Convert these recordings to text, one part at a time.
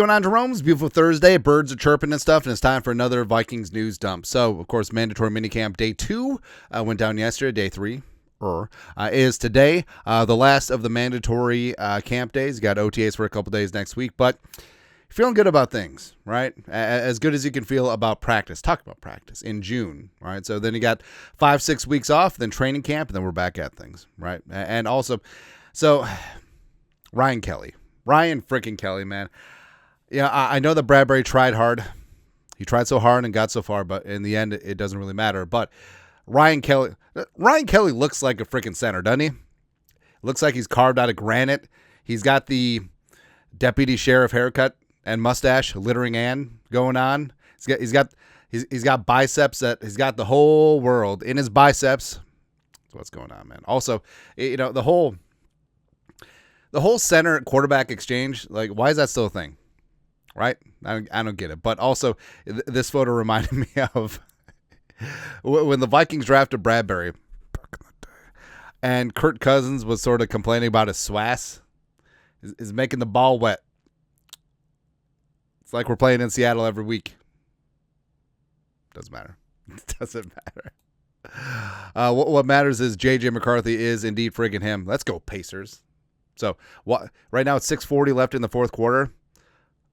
going on, Jerome? It's a beautiful Thursday. Birds are chirping and stuff, and it's time for another Vikings news dump. So, of course, mandatory minicamp day 2 went down yesterday. Day 3 is today. The last of the mandatory camp days. You got OTAs for a couple days next week, but feeling good about things, right? As good as you can feel about practice. Talk about practice in June, right? So then you got 5-6 weeks off, then training camp, and then we're back at things, right? And also, so Ryan freaking Kelly, man. Yeah, I know that Bradbury tried hard. He tried so hard and got so far, but in the end, it doesn't really matter. But Ryan Kelly looks like a freaking center, doesn't he? Looks like he's carved out of granite. He's got the deputy sheriff haircut and mustache, littering Ann going on. He's got biceps that he's got the whole world in his biceps. That's what's going on, man. Also, you know, the whole center quarterback exchange, like, why is that still a thing? Right? I don't get it. But also, this photo reminded me of when the Vikings drafted Bradbury back in the day, and Kirk Cousins was sort of complaining about his swass. Is making the ball wet. It's like we're playing in Seattle every week. Doesn't matter. It doesn't matter. What matters is J.J. McCarthy is indeed friggin' him. Let's go, Pacers. So right now it's 6:40 left in the fourth quarter.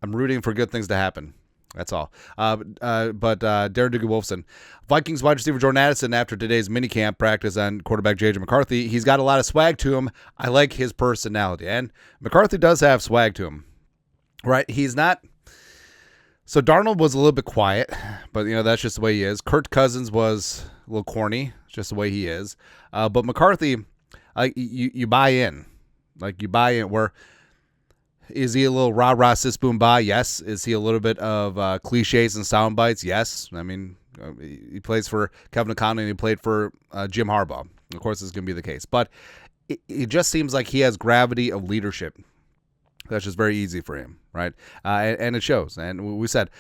I'm rooting for good things to happen. That's all. But Darren Dugan-Wolfson, Vikings wide receiver Jordan Addison, after today's minicamp practice on quarterback J.J. McCarthy, he's got a lot of swag to him. I like his personality. And McCarthy does have swag to him. Right? He's not. So Darnold was a little bit quiet, but, you know, that's just the way he is. Kirk Cousins was a little corny, just the way he is. But McCarthy, you buy in. Like, you buy in. Where is he a little rah-rah, sis-boom, bye? Yes. Is he a little bit of cliches and sound bites? Yes. I mean, he plays for Kevin O'Connell and he played for Jim Harbaugh. Of course, this is going to be the case. But it just seems like he has gravity of leadership. That's just very easy for him, right? And it shows. And we said,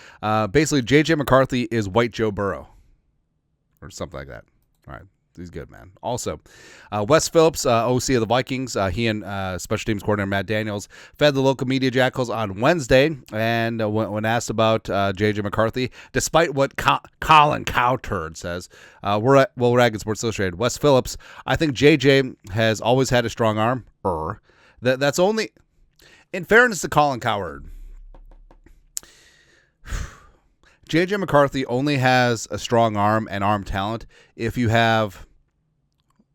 basically, J.J. McCarthy is white Joe Burrow or something like that. All right. He's good, man. Also, Wes Phillips, OC of the Vikings, he and special teams coordinator Matt Daniels fed the local media jackals on Wednesday. And when asked about J.J. McCarthy, despite what Colin Cowturd says, Will Rag and Sports Illustrated, Wes Phillips, I think J.J. has always had a strong arm. That's only, in fairness to Colin Cowherd, J.J. McCarthy only has a strong arm and arm talent if you have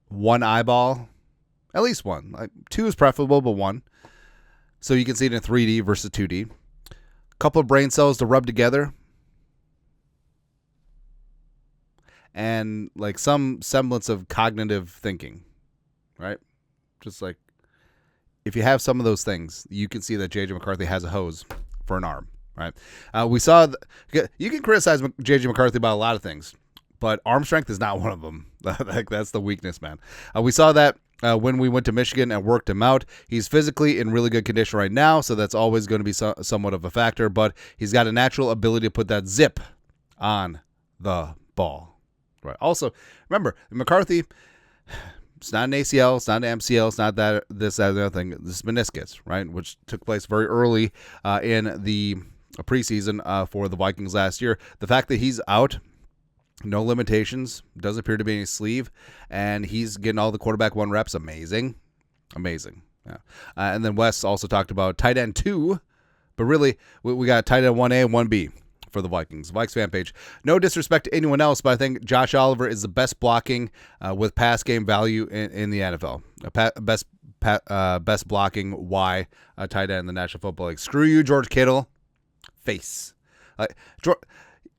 one eyeball, at least one. Like, 2 is preferable, but 1. So you can see it in 3D versus 2D. A couple of brain cells to rub together. And, like, some semblance of cognitive thinking, right? Just like, if you have some of those things, you can see that J.J. McCarthy has a hose for an arm. Right, we saw. You can criticize J.J. McCarthy about a lot of things, but arm strength is not one of them. Like, that's the weakness, man. We saw that when we went to Michigan and worked him out. He's physically in really good condition right now, so that's always going to be somewhat of a factor. But he's got a natural ability to put that zip on the ball. Right. Also, remember, McCarthy. It's not an ACL, it's not an MCL, it's not that, this, that, the other thing. This is meniscus, right, which took place very early in the preseason for the Vikings last year. The fact that he's out, no limitations, doesn't appear to be any sleeve, and he's getting all the quarterback 1 reps, amazing. Yeah. And then Wes also talked about tight end 2, but really we got tight end 1A and 1B. For the Vikings. Vikes fan page. No disrespect to anyone else, but I think Josh Oliver is the best blocking with pass game value in the NFL. Best blocking Y tight end in the National Football League. Screw you, George Kittle. Face.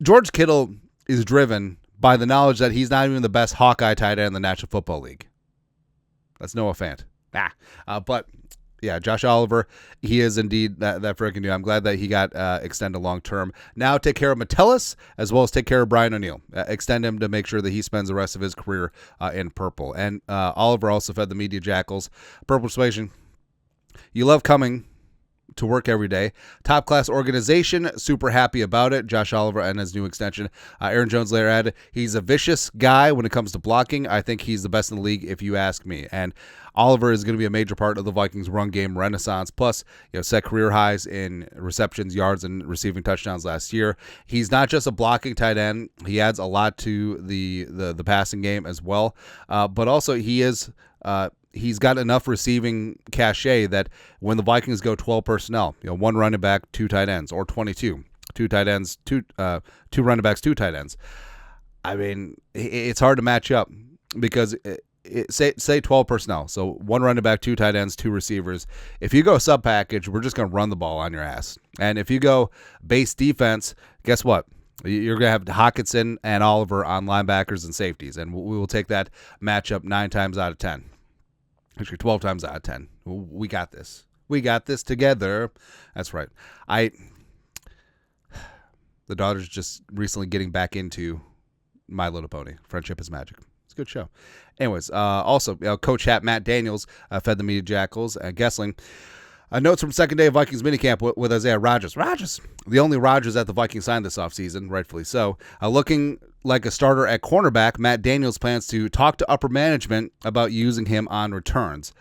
George Kittle is driven by the knowledge that he's not even the best Hawkeye tight end in the National Football League. That's Noah Fant. But yeah, Josh Oliver, he is indeed that freaking dude. I'm glad that he got extended long term. Now take care of Metellus as well as take care of Brian O'Neill. Extend him to make sure that he spends the rest of his career in purple. And Oliver also fed the media jackals. Purple persuasion. You love coming to work every day. Top class organization, super happy about it. Josh Oliver and his new extension. Aaron Jones later added, he's a vicious guy when it comes to blocking. I think he's the best in the league if you ask me. And Oliver is going to be a major part of the Vikings run game renaissance. Plus, set career highs in receptions, yards, and receiving touchdowns last year. He's not just a blocking tight end. He adds a lot to the passing game as well. But also he's got enough receiving cachet that when the Vikings go 12 personnel, one running back, two tight ends, or 22, two tight ends, two running backs, two tight ends. I mean, it's hard to match up because say 12 personnel, so one running back, two tight ends, two receivers. If you go sub package, we're just going to run the ball on your ass. And if you go base defense, guess what? You're going to have Hockenson and Oliver on linebackers and safeties, and we will take that matchup 9 times out of 10. Actually, 12 times out of 10. We got this. We got this together. That's right. The daughter's just recently getting back into My Little Pony. Friendship is Magic. It's a good show. Anyways, also, Coach Hat Matt Daniels fed the media jackals. Guessling. Notes from second day of Vikings minicamp with Isaiah Rodgers. The only Rodgers that the Vikings signed this offseason, rightfully so. Looking like a starter at cornerback, Matt Daniels plans to talk to upper management about using him on returns.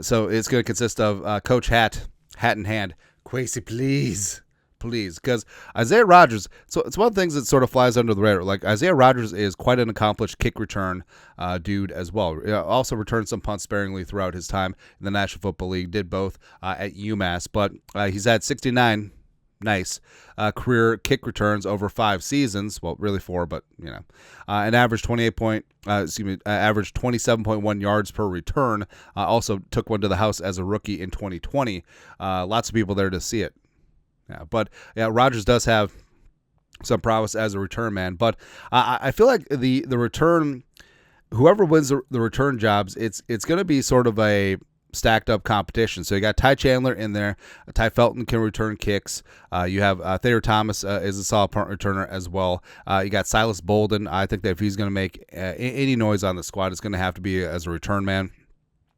So it's going to consist of Coach Hat in hand. Quasi, please, because Isaiah Rodgers, so it's one of the things that sort of flies under the radar. Like, Isaiah Rodgers is quite an accomplished kick return dude as well. Also returned some punts sparingly throughout his time in the National Football League. Did both at UMass, but he's had 69 career kick returns over 5 seasons. Well, really 4, but an average average 27.1 yards per return. Also took one to the house as a rookie in 2020. Lots of people there to see it. But Rodgers does have some prowess as a return man. But I feel like the return, whoever wins the return jobs, it's going to be sort of a stacked up competition. So you got Ty Chandler in there. Tai Felton can return kicks. You have Thayer Thomas is a solid punt returner as well. You got Silas Bolden. I think that if he's going to make any noise on the squad, it's going to have to be as a return man.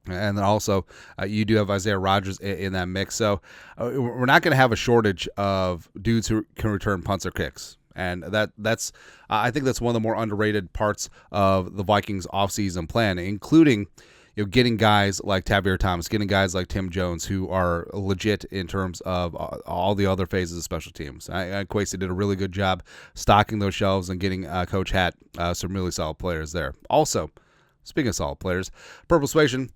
And then also, you do have Isaiah Rodgers in that mix. So we're not going to have a shortage of dudes who can return punts or kicks. And that's I think that's one of the more underrated parts of the Vikings offseason plan, including getting guys like Tavierre Thomas, getting guys like Tim Jones who are legit in terms of all the other phases of special teams. Quasi did a really good job stocking those shelves and getting Coach Hat some really solid players there. Also, speaking of solid players, Purple Suasion,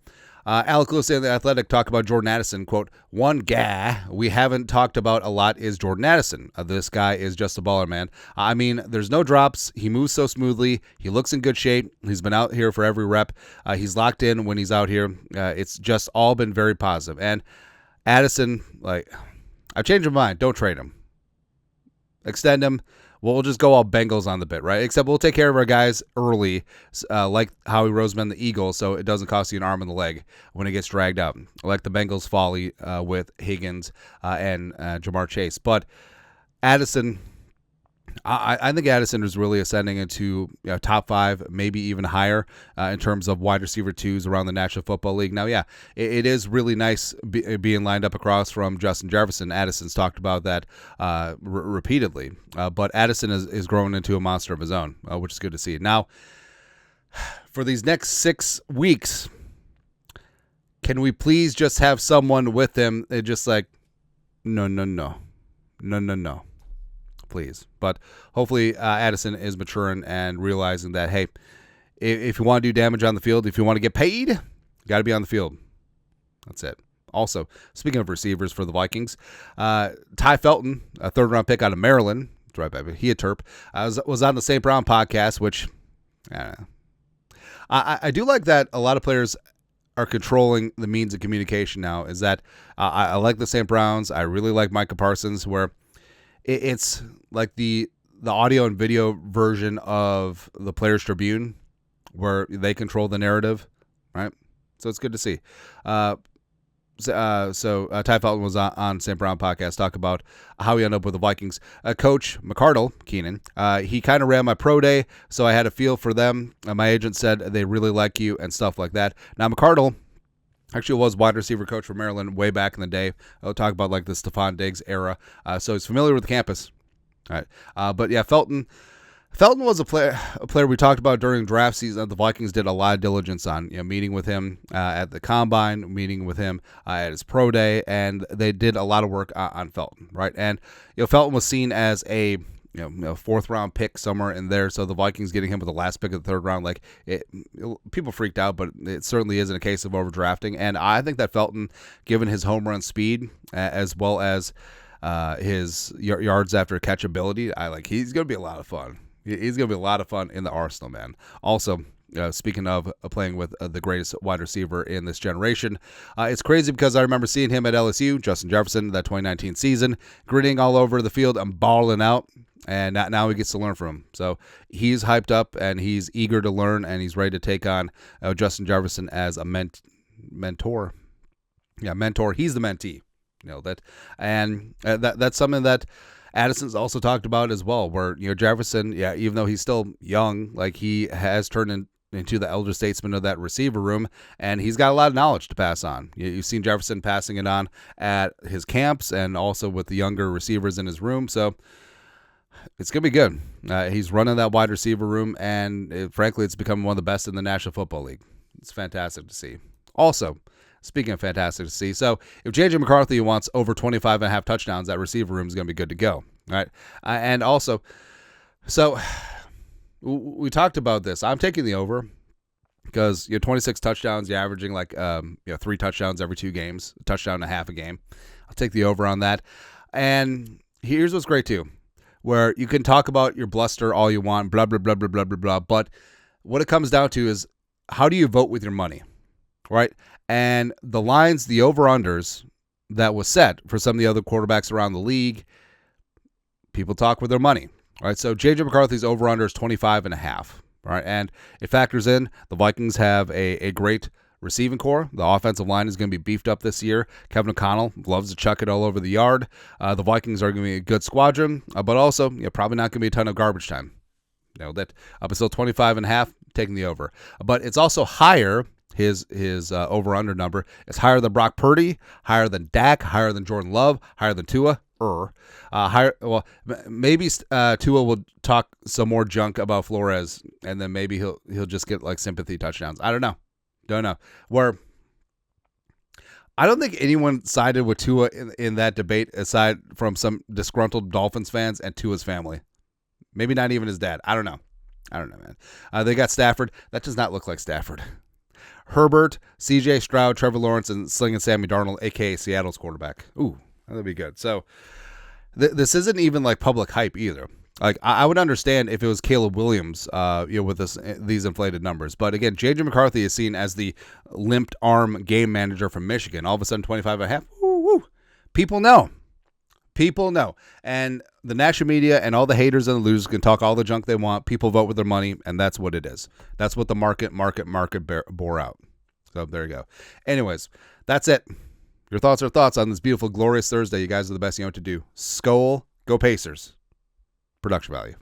Alec Lewis and The Athletic talk about Jordan Addison. Quote, one guy we haven't talked about a lot is Jordan Addison. This guy is just a baller, man. I mean, there's no drops. He moves so smoothly. He looks in good shape. He's been out here for every rep. He's locked in when he's out here. It's just all been very positive. And Addison, I've changed my mind. Don't trade him. Extend him. We'll just go all Bengals on the bit, right? Except we'll take care of our guys early, like Howie Roseman, the Eagles, so it doesn't cost you an arm and a leg when it gets dragged out, like the Bengals' folly with Higgins and Jamar Chase. But Addison, I think Addison is really ascending into top 5, maybe even higher in terms of wide receiver 2s around the National Football League. Now, it is really nice being lined up across from Justin Jefferson. Addison's talked about that repeatedly, but Addison is growing into a monster of his own, which is good to see. Now, for these next 6 weeks, can we please just have someone with him? Just like, no. Please. But hopefully Addison is maturing and realizing that, hey, if you want to do damage on the field, if you want to get paid, you got to be on the field. That's it. Also, speaking of receivers for the Vikings, Tai Felton, a 3rd-round pick out of Maryland, that's right, baby, he a Terp, was on the St. Brown podcast, which I do like that a lot of players are controlling the means of communication now. Is that I like the St. Browns. I really like Micah Parsons, where it's like the audio and video version of the Players Tribune, where they control the narrative, right? So it's good to see. So Tai Felton was on St. Brown podcast, talk about how he ended up with the Vikings. Coach McCarthy, Keenan, he kind of ran my pro day, so I had a feel for them. My agent said they really like you and stuff like that. Now, McCarthy Actually, was wide receiver coach for Maryland way back in the day. I'll talk about like the Stephon Diggs era. So he's familiar with the campus. All right. But yeah, Felton was a player we talked about during draft season. The Vikings did a lot of diligence on, meeting with him at the combine, meeting with him at his pro day, and they did a lot of work on Felton, right? And Felton was seen as a fourth round pick somewhere in there. So the Vikings getting him with the last pick of the third round, people freaked out, but it certainly isn't a case of overdrafting. And I think that Felton, given his home run speed as well as his yards after catch ability, he's going to be a lot of fun. He's going to be a lot of fun in the arsenal, man. Also, speaking of playing with the greatest wide receiver in this generation, it's crazy because I remember seeing him at LSU, Justin Jefferson, that 2019 season, gritting all over the field and balling out. And now he gets to learn from him. So he's hyped up and he's eager to learn and he's ready to take on Justin Jefferson as a mentor. Yeah, mentor. He's the mentee. That's something that Addison's also talked about as well. Where Jefferson, even though he's still young, he has turned into the elder statesman of that receiver room, and he's got a lot of knowledge to pass on. You've seen Jefferson passing it on at his camps and also with the younger receivers in his room. So it's going to be good. He's running that wide receiver room, and frankly, it's become one of the best in the National Football League. It's fantastic to see. Also, speaking of fantastic to see, so if J.J. McCarthy wants over 25.5 touchdowns, that receiver room is going to be good to go. All right? And also, so we talked about this. I'm taking the over because 26 touchdowns, you're averaging 3 touchdowns every 2 games, a touchdown and a half a game. I'll take the over on that. And here's what's great too, where you can talk about your bluster all you want, blah, blah, blah, blah, blah, blah, blah. But what it comes down to is how do you vote with your money, right? And the lines, the over-unders that was set for some of the other quarterbacks around the league, people talk with their money, right? So J.J. McCarthy's over-under is 25.5, right? And it factors in the Vikings have a great receiving core. The offensive line is going to be beefed up this year. Kevin O'Connell loves to chuck it all over the yard. The Vikings are going to be a good squadron, but also probably not going to be a ton of garbage time. That up until 25.5, taking the over. But it's also higher. His over-under number is higher than Brock Purdy, higher than Dak, higher than Jordan Love, higher than Tua. Higher. Well, maybe Tua will talk some more junk about Flores, and then maybe he'll just get sympathy touchdowns. I don't know. Don't know. Where I don't think anyone sided with Tua in that debate aside from some disgruntled Dolphins fans and Tua's family. Maybe not even his dad. I don't know, man. They got Stafford. That does not look like Stafford. Herbert, C.J. Stroud, Trevor Lawrence, and Slinging Sammy Darnold, a.k.a. Seattle's quarterback. Ooh, that'd be good. So this isn't even public hype either. I would understand if it was Caleb Williams, with these inflated numbers. But again, J.J. McCarthy is seen as the limped arm game manager from Michigan. All of a sudden, 25.5. Woo. People know. And the national media and all the haters and the losers can talk all the junk they want. People vote with their money, and that's what it is. That's what the market bore out. So there you go. Anyways, that's it. Your thoughts are thoughts on this beautiful, glorious Thursday. You guys are the best you know what to do. Skol, go Pacers. Production value.